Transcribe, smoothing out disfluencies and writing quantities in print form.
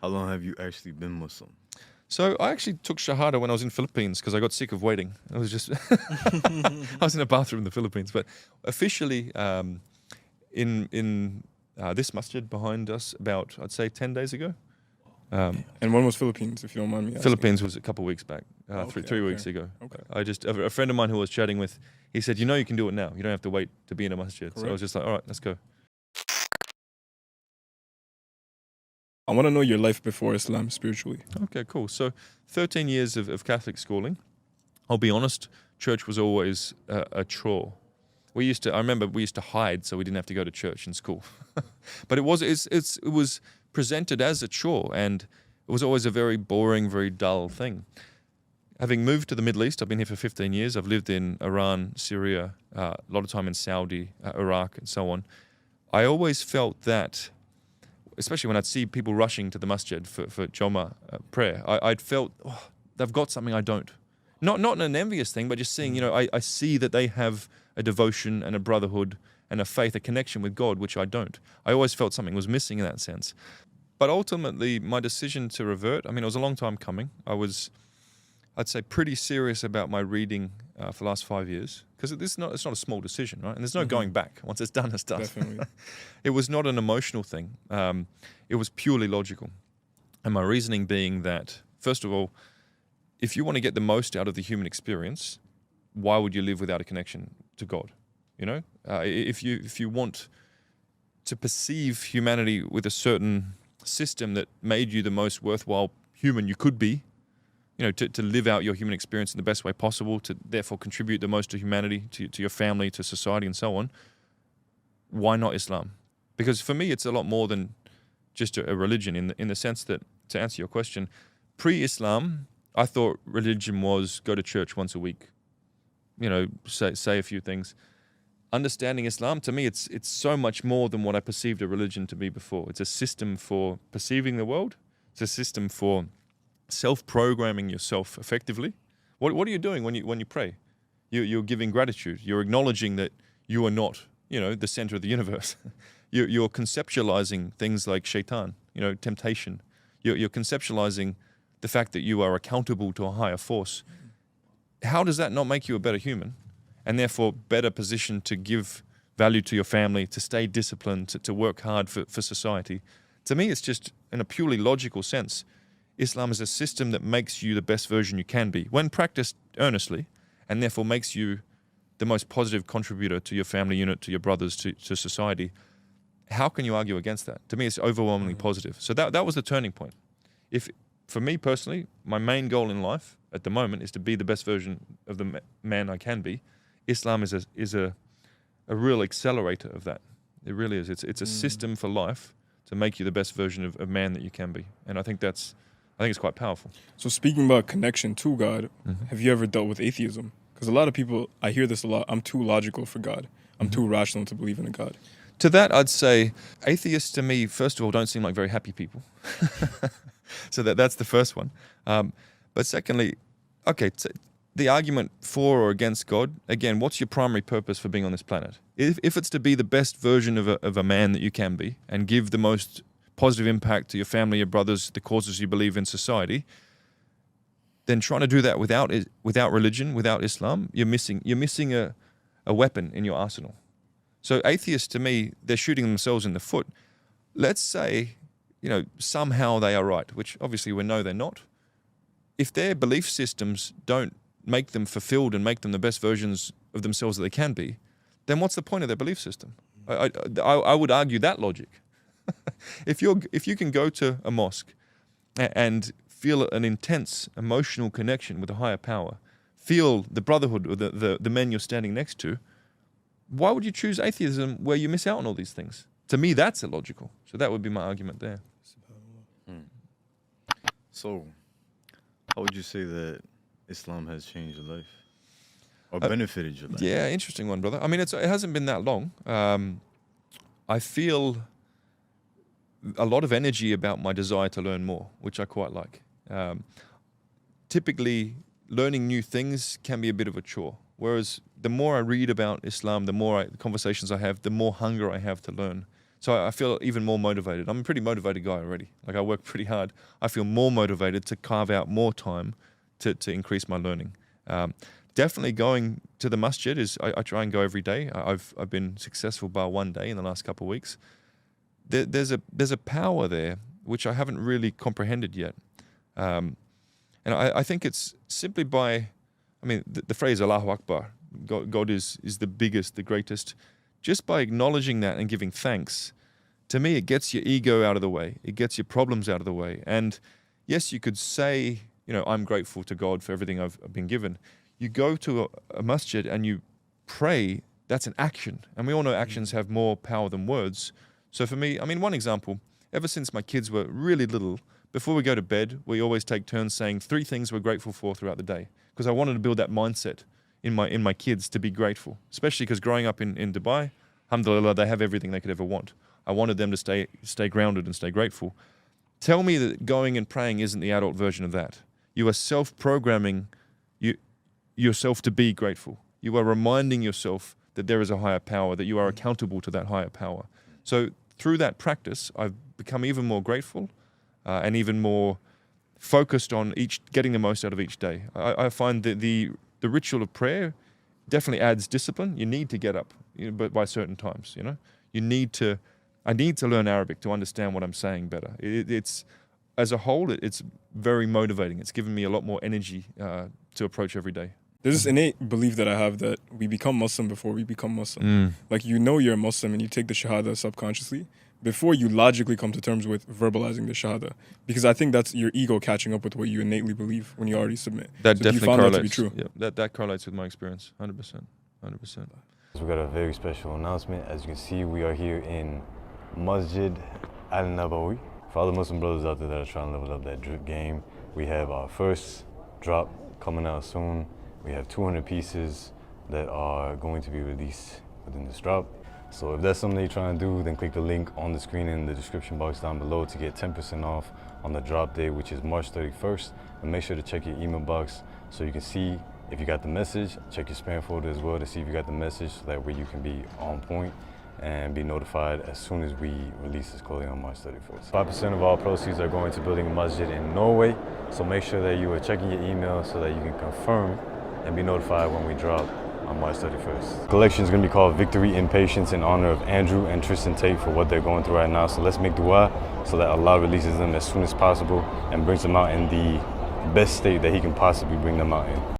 How long have you actually been Muslim? So I actually took Shahada when I was in Philippines because I got sick of waiting. I was just, I was in a bathroom in the Philippines. But officially, in this masjid behind us, about I'd say 10 days ago. And when was Philippines, if you don't mind me asking? Philippines was a couple of weeks back, Okay, three okay. weeks ago. Okay. I just a friend of mine who I was chatting with, he said, you can do it now. You don't have to wait to be in a masjid. So I was just like, all right, let's go. I want to know your life before Islam spiritually. Okay, cool. So 13 years of Catholic schooling. I'll be honest, church was always a chore. I remember we used to hide so we didn't have to go to church in school. But it was presented as a chore, and it was always a very boring, very dull thing. Having moved to the Middle East, I've been here for 15 years. I've lived in Iran, Syria, a lot of time in Saudi, Iraq, and so on. I always felt that, especially when I'd see people rushing to the masjid for Joma prayer, I'd felt they've got something I don't. Not an envious thing, but just seeing, I see that they have a devotion and a brotherhood and a faith, a connection with God, which I don't. I always felt something was missing in that sense. But ultimately, my decision to revert, it was a long time coming. I'd say, pretty serious about my reading for the last 5 years, because it's not a small decision, right? And there's no going back. Once it's done, it's done. Definitely. It was not an emotional thing. It was purely logical. And my reasoning being that, first of all, if you want to get the most out of the human experience, why would you live without a connection to God? If you want to perceive humanity with a certain system that made you the most worthwhile human you could be, to live out your human experience in the best way possible, to therefore contribute the most to humanity, to your family, to society, and so on, why not Islam? Because for me, it's a lot more than just a religion in the sense that, to answer your question, pre-Islam, I thought religion was go to church once a week, say a few things. Understanding Islam, to me, it's so much more than what I perceived a religion to be before. It's a system for perceiving the world. It's a system for self-programming yourself effectively. What are you doing when you pray? You're giving gratitude. You're acknowledging that you are not, the center of the universe. You're conceptualizing things like shaitan, temptation. You're conceptualizing the fact that you are accountable to a higher force. How does that not make you a better human, and therefore better positioned to give value to your family, to stay disciplined, to work hard for society? To me, it's just in a purely logical sense. Islam is a system that makes you the best version you can be when practiced earnestly, and therefore makes you the most positive contributor to your family unit, to your brothers, to society. How can you argue against that? To me, it's overwhelmingly positive. So that was the turning point. For me personally, my main goal in life at the moment is to be the best version of the man I can be. Islam is a real accelerator of that. It really is. It's a system for life to make you the best version of man that you can be. And I think it's quite powerful. So speaking about connection to God, have you ever dealt with atheism? Because a lot of people, I hear this a lot, I'm too logical for God. I'm too rational to believe in a God. To that, I'd say atheists to me, first of all, don't seem like very happy people. So that's the first one. But secondly, okay, the argument for or against God, again, what's your primary purpose for being on this planet? If it's to be the best version of a man that you can be and give the most positive impact to your family, your brothers, the causes you believe in society, then trying to do that without religion, without Islam, you're missing a weapon in your arsenal. So atheists, to me, they're shooting themselves in the foot. Let's say, somehow they are right, which obviously we know they're not. If their belief systems don't make them fulfilled and make them the best versions of themselves that they can be, then what's the point of their belief system? I would argue that logic. If you can go to a mosque and feel an intense emotional connection with a higher power, feel the brotherhood of the men you're standing next to, why would you choose atheism where you miss out on all these things? To me, that's illogical. So that would be my argument there. So, how would you say that Islam has changed your life or benefited your life? Yeah, interesting one, brother. It hasn't been that long. I feel a lot of energy about my desire to learn more, which I quite like. Typically, learning new things can be a bit of a chore. Whereas the more I read about Islam, the more conversations I have, the more hunger I have to learn. So I feel even more motivated. I'm a pretty motivated guy already. Like I work pretty hard. I feel more motivated to carve out more time to increase my learning. Definitely going to the masjid I try and go every day. I've been successful bar one day in the last couple of weeks. There's a power there which I haven't really comprehended yet. And I think it's simply by, I mean, the phrase Allahu Akbar, God is the biggest, the greatest. Just by acknowledging that and giving thanks, to me, it gets your ego out of the way. It gets your problems out of the way. And yes, you could say, I'm grateful to God for everything I've been given. You go to a masjid and you pray, that's an action. And we all know actions have more power than words. So for me, one example, ever since my kids were really little, before we go to bed, we always take turns saying 3 things we're grateful for throughout the day. Because I wanted to build that mindset in my kids to be grateful, especially because growing up in Dubai, alhamdulillah, they have everything they could ever want. I wanted them to stay grounded and stay grateful. Tell me that going and praying isn't the adult version of that. You are self-programming yourself to be grateful. You are reminding yourself that there is a higher power, that you are accountable to that higher power. So through that practice, I've become even more grateful and even more focused on getting the most out of each day. I find that the ritual of prayer definitely adds discipline. You need to get up, but by certain times. I need to learn Arabic to understand what I'm saying better. It's as a whole, it's very motivating. It's given me a lot more energy to approach every day. There's this innate belief that I have that we become Muslim before we become Muslim. Like you're a Muslim and you take the Shahada subconsciously before you logically come to terms with verbalizing the Shahada. Because I think that's your ego catching up with what you innately believe when you already submit. That so definitely you found correlates. that to be true? Yeah, that correlates with my experience, 100%. 100%. We got a very special announcement. As you can see, we are here in Masjid Al-Nabawi. For all the Muslim brothers out there that are trying to level up that drip game, we have our first drop coming out soon. We have 200 pieces that are going to be released within this drop. So if that's something you're trying to do, then click the link on the screen in the description box down below to get 10% off on the drop day, which is March 31st. And make sure to check your email box so you can see if you got the message. Check your spam folder as well to see if you got the message. So that way you can be on point and be notified as soon as we release this clothing on March 31st. 5% of all proceeds are going to building a masjid in Norway. So make sure that you are checking your email so that you can confirm and be notified when we drop on March 31st. The collection is going to be called Victory in Patience in honor of Andrew and Tristan Tate for what they're going through right now. So let's make dua so that Allah releases them as soon as possible and brings them out in the best state that He can possibly bring them out in.